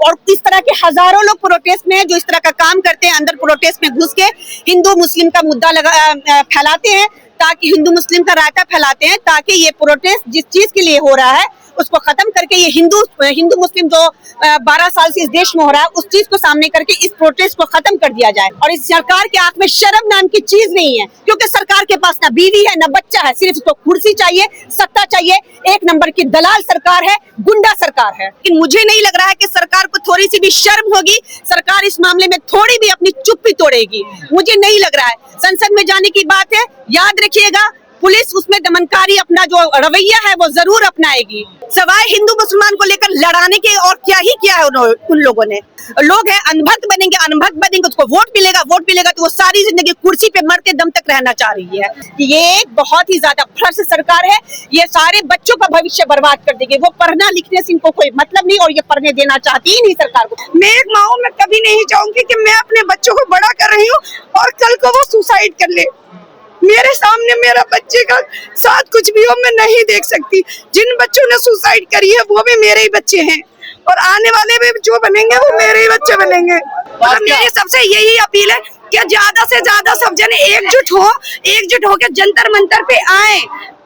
और इस तरह के हजारों लोग प्रोटेस्ट में जो इस तरह का काम करते हैं, अंदर प्रोटेस्ट में घुस के हिंदू मुस्लिम का मुद्दा फैलाते हैं, ताकि हिंदू मुस्लिम का रायता फैलाते हैं, ताकि ये प्रोटेस्ट जिस चीज के लिए हो रहा है उसको खत्म करके ये हिंदू मुस्लिम जो 12 साल से इस देश में हो रहा है उस चीज को सामने करके इस प्रोटेस्ट को खत्म कर दिया जाए। और इस सरकार के आंख में शर्म नाम की चीज नहीं है, क्योंकि सरकार के पास ना बीवी है ना बच्चा है, सिर्फ इसको कुर्सी चाहिए, सत्ता चाहिए। एक नंबर की दलाल सरकार है, गुंडा सरकार है। लेकिन मुझे नहीं लग रहा है कि सरकार को थोड़ी सी भी शर्म होगी, सरकार इस मामले में थोड़ी भी अपनी चुप्पी तोड़ेगी, मुझे नहीं लग रहा है। संसद में जाने की बात है, याद रखिएगा पुलिस उसमें दमनकारी अपना जो रवैया है वो जरूर अपनाएगी। सवाए हिंदू मुसलमान को लेकर लड़ाने के और क्या ही किया है उन लोगों ने। लोग हैं अनभक्त बनेंगे, उसको वोट मिलेगा तो वो सारी जिंदगी कुर्सी पे मरते दम तक रहना चाह रही है। ये एक बहुत ही ज्यादा भ्रष्ट सरकार है, ये सारे बच्चों का भविष्य बर्बाद कर देगी। वो पढ़ना लिखने से इनको कोई मतलब नहीं और ये पढ़ने देना चाहती ही नहीं सरकार को। मैं एक माँ हूँ, मैं कभी नहीं चाहूंगी कि मैं अपने बच्चों को बड़ा कर रही हूँ और कल को वो सुसाइड कर ले। मेरे सामने मेरा बच्चे का साथ कुछ भी हो मैं नहीं देख सकती। जिन बच्चों ने सुसाइड करी है वो भी मेरे ही बच्चे हैं और आने वाले भी जो बनेंगे वो मेरे ही बच्चे बनेंगे। और मेरी सबसे यही अपील है कि ज्यादा से ज्यादा सब जने एकजुट हो के जंतर मंतर पे आए।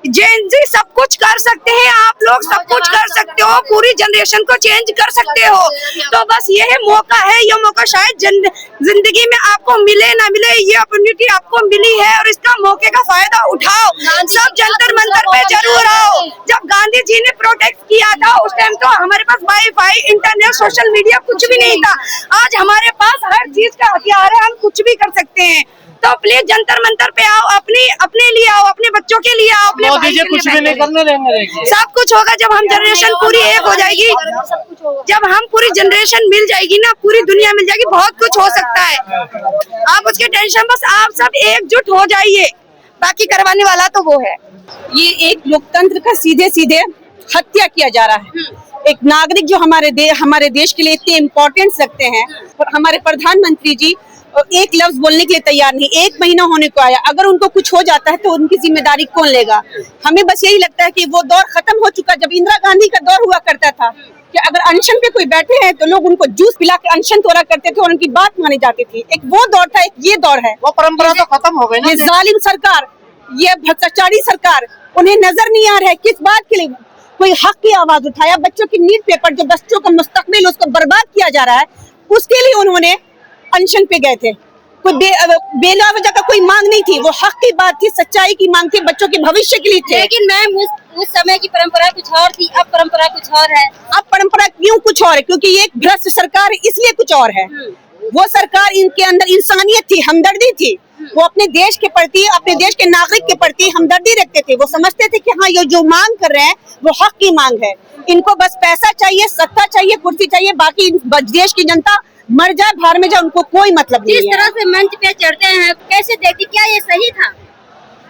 जेन जी सब कुछ कर सकते हैं, आप लोग सब कुछ कर सकते हो, पूरी जनरेशन को चेंज कर सकते हो। तो बस यह मौका है, ये मौका शायद जिंदगी में आपको मिले ना मिले, ये अपॉर्चुनिटी आपको मिली है और इसका मौके का फायदा उठाओ। सब जंतर मंतर पे जरूर आओ। जब गांधी जी ने प्रोटेस्ट किया था उस टाइम तो हमारे पास वाईफाई, इंटरनेट, सोशल मीडिया कुछ भी नहीं था। आज हमारे पास हर चीज का हथियार है, हम कुछ भी कर सकते हैं। तो प्लीज जंतर मंतर पे आओ, अपने लिए आओ, अपने बच्चों के लिए आओ, अपने भाई के लिए। कुछ भी नहीं करने देंगे। सब कुछ होगा जब हम जनरेशन पूरी एक हो जाएगी, जब हम पूरी जनरेशन मिल जाएगी ना, पूरी दुनिया मिल जाएगी, बहुत कुछ हो सकता है। आप उसकी टेंशन, बस आप सब एकजुट हो जाइए, बाकी करवाने वाला तो वो है। ये एक लोकतंत्र का सीधे सीधे हत्या किया जा रहा है। एक नागरिक जो हमारे देश के लिए इतने इम्पोर्टेंट रखते हैं, और हमारे प्रधानमंत्री जी एक लफ्ज बोलने के लिए तैयार नहीं। 1 महीना होने को आया, अगर उनको कुछ हो जाता है तो उनकी जिम्मेदारी कौन लेगा? हमें बस यही लगता है कि वो दौर खत्म हो चुका। जब इंदिरा गांधी का दौर हुआ करता था कि अगर अनशन पे कोई बैठे हैं तो लोग उनको जूस पिला के अनशन तोड़ा करते थे और उनकी बात मानी जाती थी। एक वो दौर था, एक ये दौर है। वो परंपरा तो खत्म हो गई ना। ये जालिम सरकार, ये भ्रष्टाचारी सरकार, उन्हें नजर नहीं आ रहा है किस बात के लिए कोई हक की आवाज उठाया। बच्चों की नीट पेपर, जो बच्चों का मुस्तकबिल उसको बर्बाद किया जा रहा है, उसके लिए उन्होंने अनशन पे गए थे। कोई बेला वजह का कोई मांग नहीं थी, वो हक की बात थी, सच्चाई की मांग थी, बच्चों के भविष्य के लिए थे। लेकिन मैम उस समय की परंपरा कुछ और थी, अब परंपरा कुछ और है। अब परंपरा क्यों कुछ और है? क्योंकि ये एक भ्रष्ट सरकार है, इसलिए कुछ और है। वो सरकार, इनके अंदर इंसानियत थी, हमदर्दी थी। वो अपने देश के प्रति, अपने देश के नागरिक के प्रति हमदर्दी रखते थे। वो समझते थे कि हाँ, ये जो मांग कर रहे हैं वो हक की मांग है। इनको बस पैसा चाहिए, सत्ता चाहिए, कुर्सी चाहिए, बाकी देश की जनता मर जाए, बाहर में जाए, उनको कोई मतलब नहीं है। जिस तरह से मंच पे चढ़ते हैं, कैसे देखती, क्या ये सही था?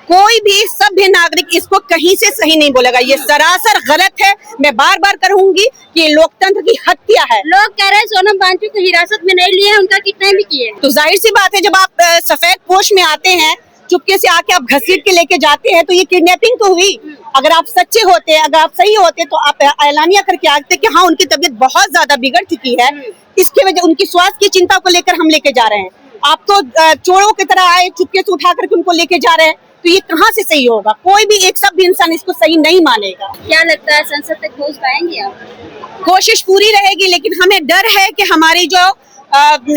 कोई भी सभ्य नागरिक इसको कहीं से सही नहीं बोलेगा। ये सरासर गलत है। मैं बार बार कहूंगी कि ये लोकतंत्र की हत्या है। लोग कह रहे हैं सोनम वांगचुक को हिरासत में नहीं लिए, उनका कितने भी किए। तो जाहिर सी बात है, जब आप सफेद पोश में आते हैं, चुपके से आके आप घसीट के लेके जाते हैं, तो ये किडनैपिंग तो हुई। अगर आप सच्चे होते, अगर आप सही होते, तो आप ऐलानिया करके आते कि हाँ, उनकी तबीयत बहुत ज्यादा बिगड़ चुकी है, इसके वजह उनकी स्वास्थ्य की चिंता को लेकर हम लेके जा रहे हैं। आप तो चोरों की तरह आए, चुपके से उठा करके उनको लेके जा रहे हैं, तो ये कहाँ से सही होगा? कोई भी एक सभ्य इंसान इसको सही नहीं मानेगा। क्या लगता है संसद तक पहुँच पाएंगे आप? कोशिश पूरी रहेगी, लेकिन हमें डर है कि हमारी जो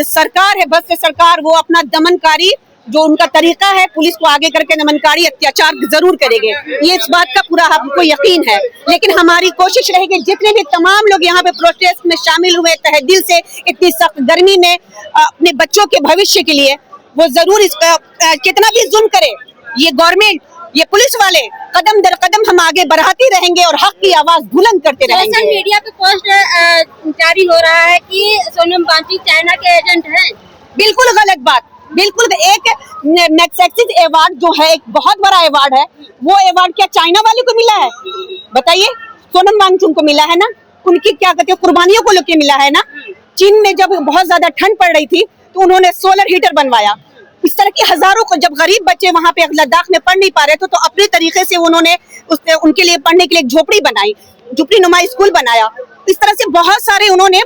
सरकार है, बस सरकार, वो अपना दमनकारी जो उनका तरीका है, पुलिस को आगे करके दमनकारी अत्याचार जरूर करेंगे। ये इस बात का पूरा हमको यकीन है। लेकिन हमारी कोशिश रहेगी, जितने भी तमाम लोग यहाँ पे प्रोटेस्ट में शामिल हुए तहे दिल से, इतनी सख्त गर्मी में अपने बच्चों के भविष्य के लिए, वो जरूर इसका कितना भी जुल्म करे ये गवर्नमेंट, ये पुलिस वाले, कदम दर कदम हम आगे बढ़ाते रहेंगे और हक की आवाज बुलंद करते रहेंगे। सोशल मीडिया पे पोस्ट जारी हो रहा है कि सोनम वांगचुक चाइना के एजेंट हैं। बिल्कुल गलत बात। बिल्कुल, एक मैग्सेसे अवार्ड जो है, एक बहुत बड़ा अवार्ड है, वो अवार्ड क्या चाइना वाले को मिला है? बताइए, सोनम वांगचुक को मिला है ना, उनकी क्या कहते हैं कुर्बानियों को लेके मिला है ना। चीन में जब बहुत ज्यादा ठंड पड़ रही थी तो उन्होंने सोलर हीटर बनवाया। इस तरह की हजारों को, जब गरीब बच्चे वहां पे लद्दाख में पढ़ नहीं पा रहे थे, तो अपने तरीके से उन्होंने उनके लिए पढ़ने के लिए एक झोपड़ी बनाई, झोपड़ी नुमा स्कूल बनाया, इस तरह से बहुत सारे उन्होंने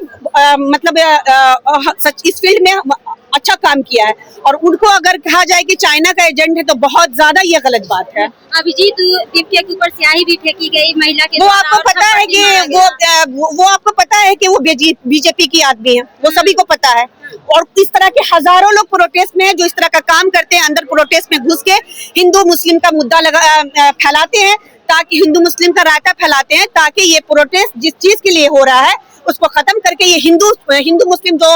सच इस फील्ड में अच्छा काम किया है। और उनको अगर कहा जाए कि चाइना का एजेंट है तो बहुत ज्यादा ये गलत बात है। अभिजीत दीप्तिया के ऊपर स्याही भी फेंकी गई महिला के वो द्वारा आपको और पता है थप्पड़ भी कि मारा गया। वो आपको पता है कि वो बीजेपी की आदमी है, वो सभी को पता है। और इस तरह के हजारों लोग प्रोटेस्ट में जो इस तरह का काम करते हैं, अंदर प्रोटेस्ट में घुस के हिंदू मुस्लिम का मुद्दा फैलाते हैं, ताकि हिंदू मुस्लिम का रायता फैलाते हैं, ताकि ये प्रोटेस्ट जिस चीज के लिए हो रहा है उसको खत्म करके ये हिंदू मुस्लिम जो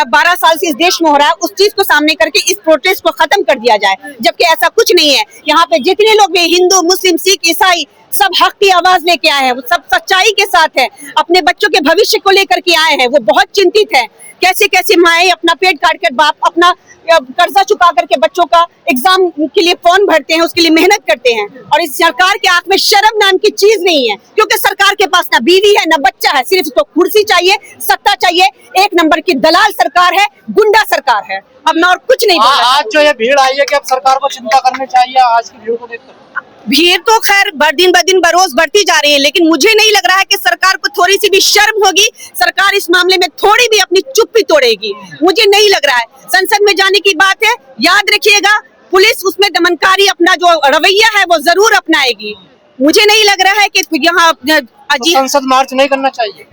12 साल से इस देश में हो रहा है उस चीज को सामने करके इस प्रोटेस्ट को खत्म कर दिया जाए। जबकि ऐसा कुछ नहीं है। यहाँ पे जितने लोग भी हिंदू मुस्लिम सिख ईसाई सब हक की आवाज लेके आए हैं, वो सब सच्चाई के साथ है, अपने बच्चों के भविष्य को लेकर के आए हैं। वो बहुत चिंतित है कैसे कैसे माएं अपना पेट काट कर बाप अपना कर्जा चुका करके बच्चों का एग्जाम के लिए फॉर्म भरते हैं, उसके लिए मेहनत करते हैं। और इस सरकार के आंख में शर्म नाम की चीज नहीं है, क्योंकि सरकार के पास ना बीवी है ना बच्चा है, सिर्फ उसको कुर्सी चाहिए, सत्ता चाहिए। एक नंबर की दलाल सरकार है, गुंडा सरकार है। अब मैं और कुछ नहीं बोलना आज जो ये भीड़ आई है कि अब सरकार को चिंता करनी चाहिए आज की भीड़ को देखकर। भीड़ तो खैर दिन ब दिन बरोज बढ़ती जा रही है, लेकिन मुझे नहीं लग रहा है कि सरकार को थोड़ी सी भी शर्म होगी। सरकार इस मामले में थोड़ी भी अपनी चुप्पी तोड़ेगी, मुझे नहीं लग रहा है। संसद में जाने की बात है, याद रखिएगा पुलिस उसमें दमनकारी अपना जो रवैया है वो जरूर अपनाएगी। मुझे नहीं लग रहा है कि यहाँ तो संसद मार्च नहीं करना चाहिए।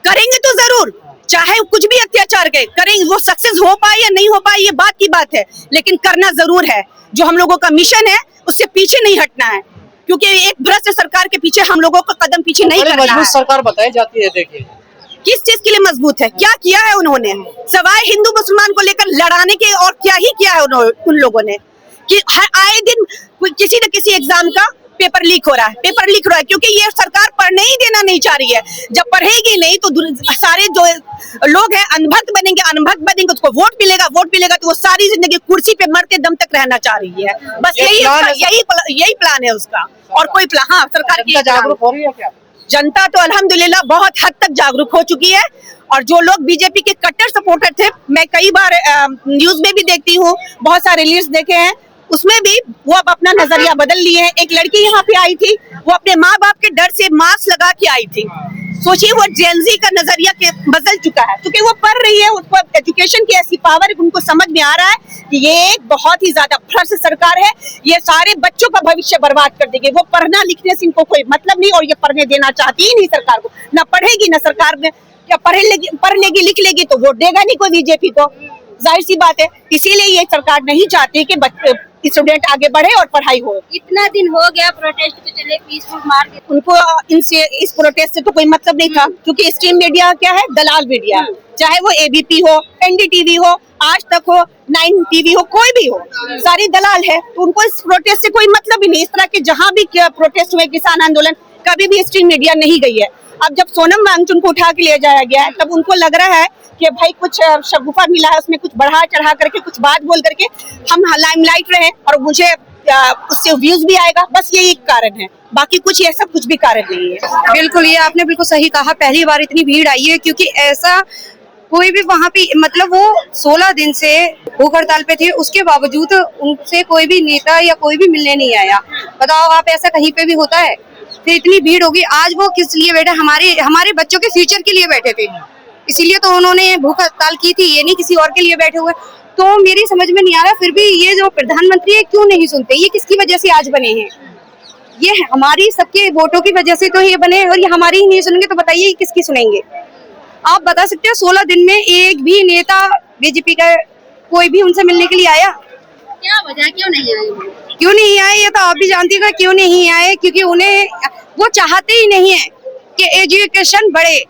करेंगे तो जरूर, चाहे कुछ भी अत्याचार करेंगे, वो सक्सेस हो पाए या नहीं हो पाए ये बात की बात है, लेकिन करना जरूर है। जो हम लोगों का मिशन है उससे पीछे नहीं हटना है, क्योंकि एक भ्रष्ट सरकार के पीछे हम लोगों को कदम पीछे नहीं करना है। सरकार बताई जाती है, देखिए किस चीज के लिए मजबूत है, क्या किया है उन्होंने सवाए हिंदू मुसलमान को लेकर लड़ाने के, और क्या ही किया है उन लोगों ने कि आए दिन किसी न किसी एग्जाम का पेपर लीक हो रहा है, क्योंकि ये सरकार पढ़ने ही देना नहीं चाह रही है। जब पढ़ेगी नहीं तो सारे जो लोग हैं अनभक्त बनेंगे, उसको वोट मिलेगा तो वो सारी जिंदगी कुर्सी पे मरते दम तक रहना चाह रही है। बस यही प्लान है उसका, और कोई प्लान। हाँ, सरकार की जागरूक हो रही है क्या? जनता तो अल्हम्दुलिल्लाह बहुत हद तक जागरूक हो चुकी है। और जो लोग बीजेपी के कट्टर सपोर्टर थे, मैं कई बार न्यूज में भी देखती हूँ, बहुत सारे रील्स देखे हैं, उसमें भी वो अब अपना नजरिया बदल लिए हैं। एक लड़की यहाँ पे आई थी, वो अपने माँ बाप के डर से मास्क लगा के आई थी। सोचिए वो जेनजी का नजरिया बदल चुका है, क्योंकि वो पढ़ रही है, उसको एजुकेशन की ऐसी पावर है, उनको समझ में आ रहा है कि ये एक बहुत ही ज्यादा भ्रष्ट सरकार है, ये सारे बच्चों का भविष्य बर्बाद कर देगी। वो पढ़ना लिखने से इनको कोई मतलब नहीं, और ये पढ़ने देना चाहती ही नहीं सरकार को। ना पढ़ेगी ना सरकार में, क्या पढ़ लेगी लिख लेगी तो वोट देगा नहीं कोई बीजेपी को, जाहिर सी बात है। इसीलिए ये सरकार नहीं चाहती कि स्टूडेंट आगे बढ़े और पढ़ाई हो। इतना दिन हो गया प्रोटेस्ट को चले, पीसफुल मार्च, उनको इस प्रोटेस्ट से तो कोई मतलब नहीं था, क्योंकि स्ट्रीम मीडिया क्या है, दलाल मीडिया, चाहे वो एबीपी हो, एनडीटीवी हो, आज तक हो, 9 टीवी हो, कोई भी हो, सारी दलाल है। तो उनको इस प्रोटेस्ट से कोई मतलब ही नहीं। इस तरह के जहाँ भी प्रोटेस्ट हुए, किसान आंदोलन, कभी भी स्ट्रीम मीडिया नहीं गई है। अब जब सोनम वांगचुक को उठा के ले जाया गया है, तब उनको लग रहा है कि भाई कुछ शगुफा मिला है, उसमें कुछ बढ़ा चढ़ा करके कुछ बात बोल करके हम लाइमलाइट रहे और मुझे उससे व्यूज भी आएगा, बस यही एक कारण है, बाकी कुछ ऐसा कुछ भी कारण नहीं है। बिल्कुल, ये आपने बिल्कुल सही कहा। पहली बार इतनी भीड़ आई है, क्योंकि ऐसा कोई भी वहाँ पे, मतलब वो 16 दिन से भूख हड़ताल पे थे, उसके बावजूद उनसे कोई भी नेता या कोई भी मिलने नहीं आया। बताओ आप, ऐसा कहीं पे भी होता है? फिर इतनी भीड़ होगी। आज वो किस लिए बैठे? हमारे बच्चों के फ्यूचर के लिए बैठे थे, इसीलिए तो उन्होंने भूख हड़ताल की थी, ये नहीं किसी और के लिए बैठे हुए। तो मेरी समझ में नहीं आ रहा फिर भी ये जो प्रधानमंत्री है क्यों नहीं सुनते? ये किसकी वजह से आज बने हैं? ये हमारी सबके वोटों की वजह से तो ये बने, और ये हमारी ही नहीं सुनेंगे तो बताइए किसकी सुनेंगे? आप बता सकते हो 16 दिन में एक भी नेता बीजेपी का कोई भी उनसे मिलने के लिए आया? क्या वजह, क्यों नहीं आए? क्यों नहीं आए ये तो आप भी जानती हो क्यों नहीं आए, क्योंकि उन्हें वो चाहते ही नहीं है कि एजुकेशन बढ़े,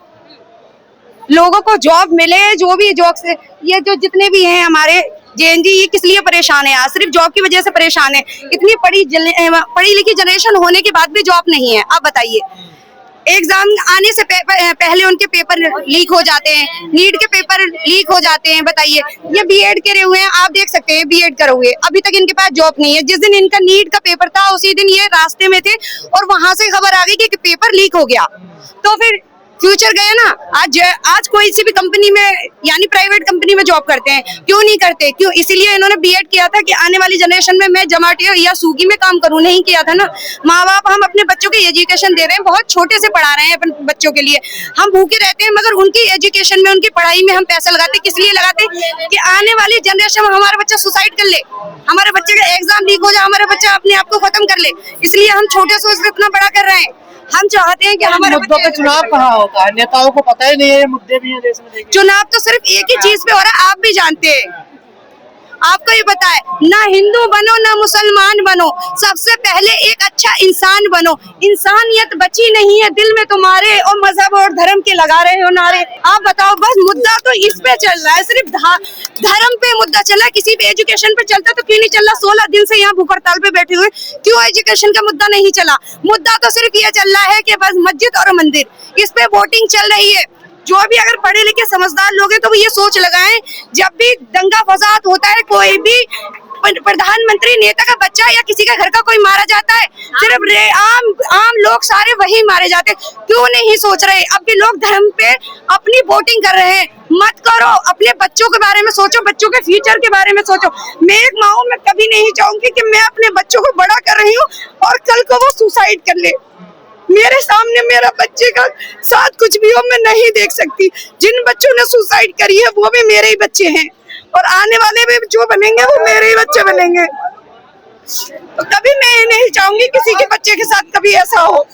लोगों को जॉब मिले। जो भी जॉब से ये जो जितने भी हैं हमारे जेएनजी, ये किस लिए परेशान है? आज सिर्फ जॉब की वजह से परेशान है। इतनी पढ़ी लिखी जनरेशन होने के बाद भी जॉब नहीं है। आप बताइए, एग्जाम आने से पहले उनके पेपर लीक हो जाते हैं, नीट के पेपर लीक हो जाते हैं। बताइए, ये बीएड करे हुए हैं, आप देख सकते हैं बीएड करे हुए, अभी तक इनके पास जॉब नहीं है। जिस दिन इनका नीट का पेपर था उसी दिन ये रास्ते में थे और वहां से खबर आ गई कि पेपर लीक हो गया। तो फिर फ्यूचर गया ना। आज कोई सी भी कंपनी में यानी प्राइवेट कंपनी में जॉब करते हैं, क्यों नहीं करते? क्यों? इसीलिए इन्होंने बीएड किया था कि आने वाली जनरेशन में मैं जोमेटो या स्विगी में काम करूं। नहीं किया था ना। माँ बाप हम अपने बच्चों की एजुकेशन दे रहे हैं, बहुत छोटे से पढ़ा रहे हैं अपने बच्चों के लिए। हम भूखे रहते हैं मगर उनकी एजुकेशन में, उनकी पढ़ाई में हम पैसा लगाते हैं। किस लिए लगाते हैं? कि आने वाली जनरेशन में हमारा बच्चा सुसाइड कर ले, हमारे बच्चे का एग्जाम लीक हो जाए, हमारा बच्चा अपने आप को खत्म कर ले। इसलिए हम छोटे से उसको इतना बड़ा कर रहे हैं। हम चाहते हैं कि हमारे मुद्दों पे चुनाव कहाँ होता है? नेताओं को पता ही नहीं है ये मुद्दे भी हैं देश में। देखिए चुनाव तो सिर्फ एक ही चीज पे हो रहा है, आप भी जानते हैं। आपको ये पता है ना, हिंदू बनो ना मुसलमान बनो, सबसे पहले एक अच्छा इंसान बनो। इंसानियत बची नहीं है दिल में तुम्हारे, और मजहब और धर्म के लगा रहे हो नारे। आप बताओ, बस मुद्दा तो इस पे चल रहा है, सिर्फ धर्म पे मुद्दा चला है। किसी भी एजुकेशन पे चलता तो क्यों नहीं चल रहा? 16 दिन से यहाँ भूख हड़ताल पे बैठे हुए, क्यों एजुकेशन का मुद्दा नहीं चला? मुद्दा तो सिर्फ ये चल रहा है कि बस मस्जिद और मंदिर, इस पे वोटिंग चल रही है। जो भी अगर पढ़े लिखे समझदार लोग हैं तो वो ये सोच लगाएं, जब भी दंगा फसाद होता है, कोई भी प्रधानमंत्री नेता का बच्चा या किसी का घर का कोई मारा जाता है, सिर्फ आम लोग सारे वही मारे जाते हैं। क्यों नहीं सोच रहे? अब भी लोग धर्म पे अपनी वोटिंग कर रहे हैं। मत करो, अपने बच्चों के बारे में सोचो, बच्चों के फ्यूचर के बारे में सोचो। मैं एक माँ हूं, मैं कभी नहीं चाहूंगी कि मैं अपने बच्चों को बड़ा कर रही हूँ और कल को वो सुसाइड कर ले। मेरे सामने मेरा बच्चे का साथ कुछ भी हो, मैं नहीं देख सकती। जिन बच्चों ने सुसाइड करी है वो भी मेरे ही बच्चे हैं, और आने वाले भी जो बनेंगे वो मेरे ही बच्चे बनेंगे। तो कभी मैं नहीं चाहूंगी किसी के बच्चे के साथ कभी ऐसा हो।